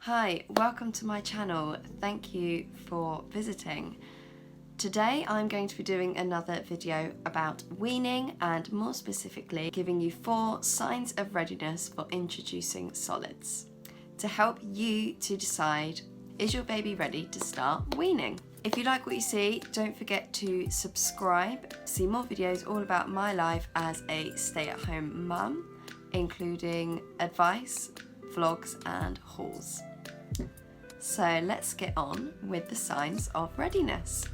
Hi, welcome to my channel. Thank you for visiting. Today I'm going to be doing another video about weaning and more specifically giving you 4 signs of readiness for introducing solids to help you to decide, is your baby ready to start weaning? If you like what you see, don't forget to subscribe, see more videos all about my life as a stay-at-home mum, including advice, vlogs and hauls. So let's get on with the signs of readiness.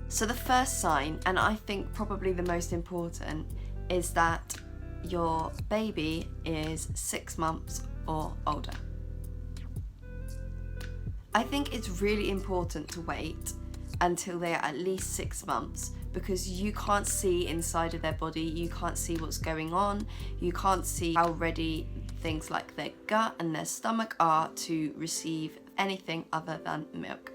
So the first sign, and I think probably the most important, is that your baby is 6 months or older. I think it's really important to wait until they are at least 6 months because you can't see inside of their body, you can't see what's going on, you can't see how ready things like their gut and their stomach are to receive anything other than milk.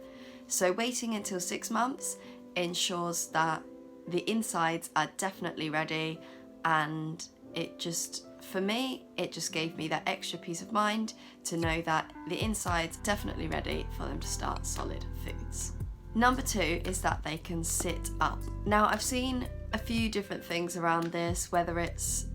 So waiting until 6 months ensures that the insides are definitely ready, and it just, for me, it just gave me that extra peace of mind to know that the inside's definitely ready for them to start solid foods. Number 2 is that they can sit up. Now I've seen a few different things around this, whether it's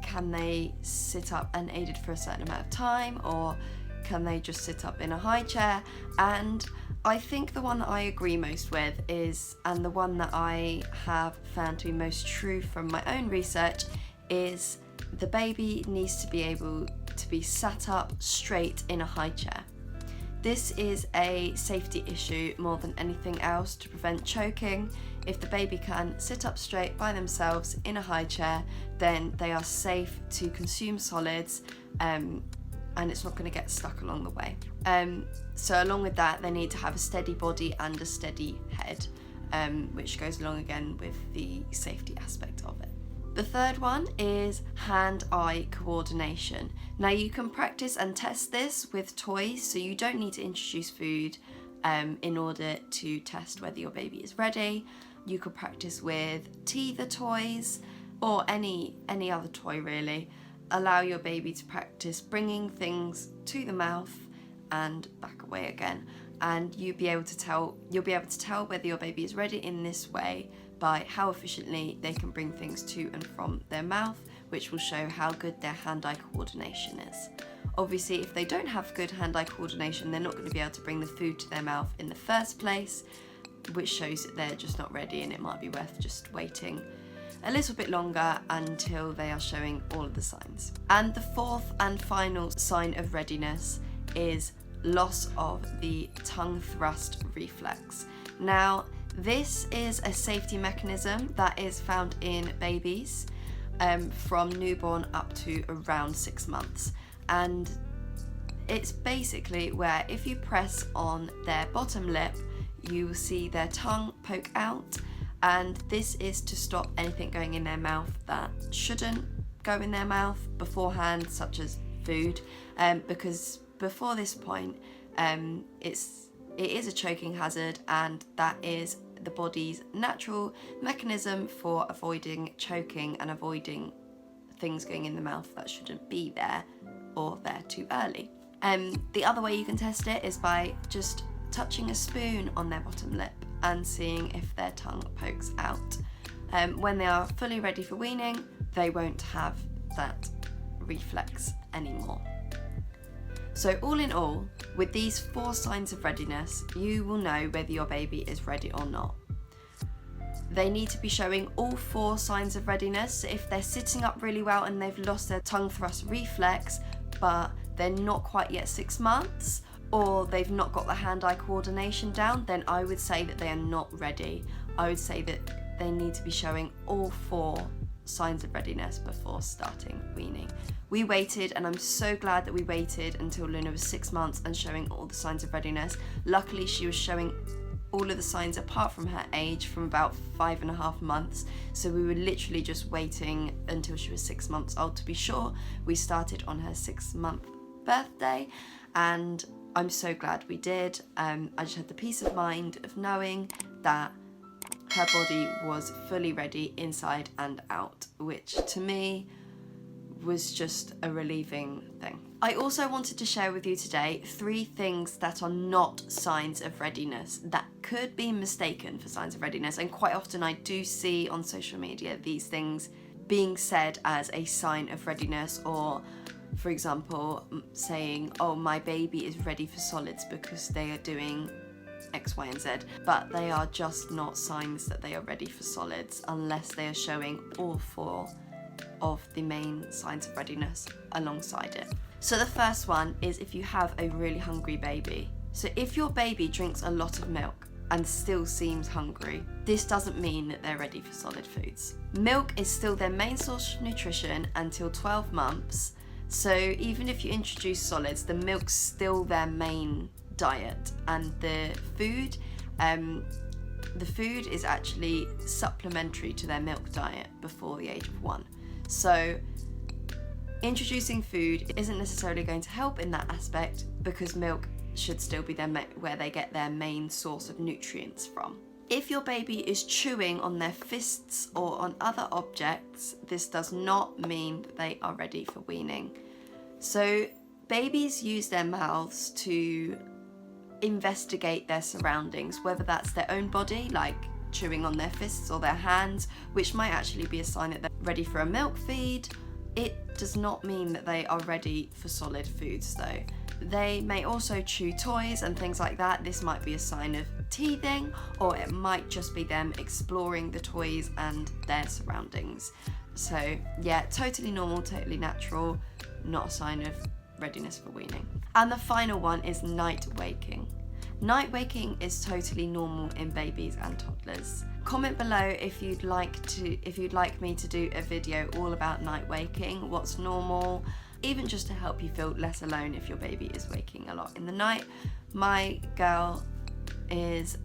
can they sit up unaided for a certain amount of time, or can they just sit up in a high chair, and I think the one that I agree most with is, and the one that I have found to be most true from my own research, is the baby needs to be able to be sat up straight in a high chair. This is a safety issue more than anything else to prevent choking. If the baby can sit up straight by themselves in a high chair, then they are safe to consume solids, and it's not going to get stuck along the way. So along with that, they need to have a steady body and a steady head, which goes along again with the safety aspect of it. The third one is hand-eye coordination. Now you can practice and test this with toys, so you don't need to introduce food in order to test whether your baby is ready. You could practice with teether toys or any other toy really. Allow your baby to practice bringing things to the mouth and back away again, and you'll be able to tell whether your baby is ready in this way by how efficiently they can bring things to and from their mouth, which will show how good their hand-eye coordination is. Obviously, if they don't have good hand-eye coordination, they're not going to be able to bring the food to their mouth in the first place, which shows that they're just not ready, and it might be worth just waiting a little bit longer until they are showing all of the signs. And the fourth and final sign of readiness is loss of the tongue thrust reflex. Now, this is a safety mechanism that is found in babies from newborn up to around 6 months, and it's basically where if you press on their bottom lip, you will see their tongue poke out, and this is to stop anything going in their mouth that shouldn't go in their mouth beforehand, such as food, because before this point it is a choking hazard, and that is the body's natural mechanism for avoiding choking and avoiding things going in the mouth that shouldn't be there or there too early. The other way you can test it is by just touching a spoon on their bottom lip and seeing if their tongue pokes out. When they are fully ready for weaning, they won't have that reflex anymore. So all in all, with these 4 signs of readiness, you will know whether your baby is ready or not. They need to be showing all 4 signs of readiness. If they're sitting up really well and they've lost their tongue thrust reflex, but they're not quite yet 6 months, or they've not got the hand-eye coordination down, then I would say that they are not ready. I would say that they need to be showing all 4 signs of readiness before starting weaning. We waited, and I'm so glad that we waited until Luna was 6 months and showing all the signs of readiness. Luckily, she was showing all of the signs apart from her age from about 5.5 months. So we were literally just waiting until she was 6 months old to be sure. We started on her 6-month birthday, and I'm so glad we did. I just had the peace of mind of knowing that her body was fully ready inside and out, which to me was just a relieving thing. I also wanted to share with you today 3 things that are not signs of readiness that could be mistaken for signs of readiness, and quite often I do see on social media these things being said as a sign of readiness, or for example saying, oh, my baby is ready for solids because they are doing X, Y and Z, but they are just not signs that they are ready for solids unless they are showing all 4 of the main signs of readiness alongside it. So the first one is if you have a really hungry baby. So if your baby drinks a lot of milk and still seems hungry, this doesn't mean that they're ready for solid foods. Milk is still their main source of nutrition until 12 months, so even if you introduce solids, the milk's still their main diet, and the food is actually supplementary to their milk diet before the age of 1. So introducing food isn't necessarily going to help in that aspect, because milk should still be where they get their main source of nutrients from. If your baby is chewing on their fists or on other objects, this does not mean that they are ready for weaning. So babies use their mouths to investigate their surroundings, whether that's their own body, like chewing on their fists, or their hands, which might actually be a sign that they're ready for a milk feed. It does not mean that they are ready for solid foods though. They may also chew toys and things like that. This might be a sign of teething, or it might just be them exploring the toys and their surroundings. So yeah, totally normal, totally natural, not a sign of readiness for weaning. And the final one is night waking. Night waking is totally normal in babies and toddlers. Comment below if you'd like me to do a video all about night waking, what's normal, even just to help you feel less alone if your baby is waking a lot in the night. My girl is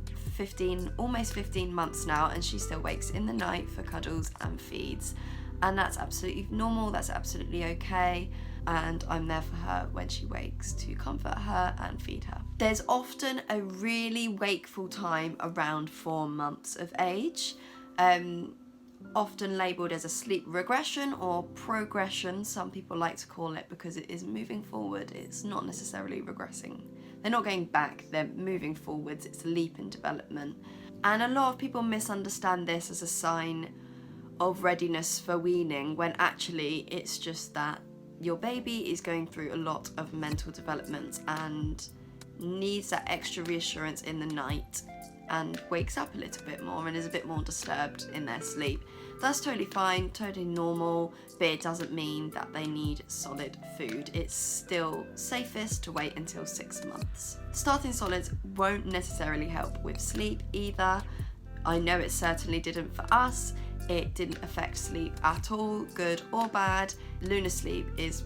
almost 15 months now, and she still wakes in the night for cuddles and feeds, and that's absolutely normal, that's absolutely okay, and I'm there for her when she wakes to comfort her and feed her. There's often a really wakeful time around 4 months of age, often labelled as a sleep regression or progression, some people like to call it, because it is moving forward, it's not necessarily regressing. They're not going back, they're moving forwards, it's a leap in development. And a lot of people misunderstand this as a sign of readiness for weaning, when actually it's just that your baby is going through a lot of mental development and needs that extra reassurance in the night and wakes up a little bit more and is a bit more disturbed in their sleep. That's totally fine, totally normal, but it doesn't mean that they need solid food. It's still safest to wait until 6 months. Starting solids won't necessarily help with sleep either. I know it certainly didn't for us. It didn't affect sleep at all, good or bad. Luna's sleep is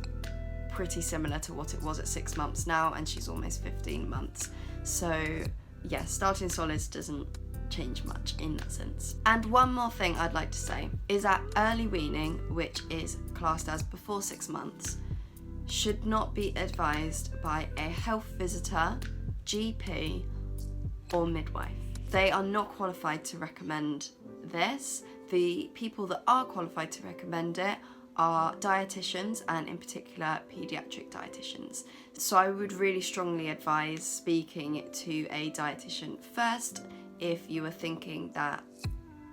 pretty similar to what it was at 6 months now, and she's almost 15 months. So yeah, starting solids doesn't change much in that sense. And one more thing I'd like to say is that early weaning, which is classed as before 6 months, should not be advised by a health visitor, GP, or midwife. They are not qualified to recommend this. The people that are qualified to recommend it are dietitians, and in particular pediatric dietitians. So I would really strongly advise speaking to a dietitian first if you are thinking that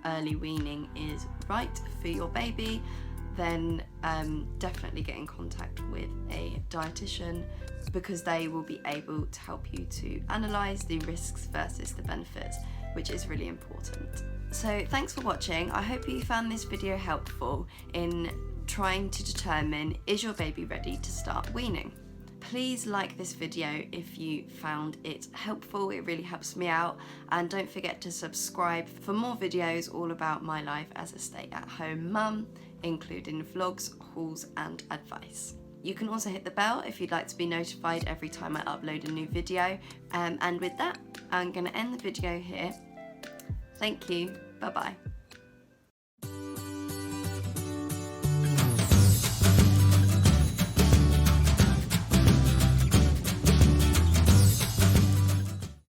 early weaning is right for your baby. Then definitely get in contact with a dietitian, because they will be able to help you to analyse the risks versus the benefits, which is really important. So thanks for watching. I hope you found this video helpful in trying to determine, is your baby ready to start weaning? Please like this video if you found it helpful, it really helps me out, and don't forget to subscribe for more videos all about my life as a stay-at-home mum, including vlogs, hauls and advice. You can also hit the bell if you'd like to be notified every time I upload a new video, and with that I'm going to end the video here. Thank you, bye bye.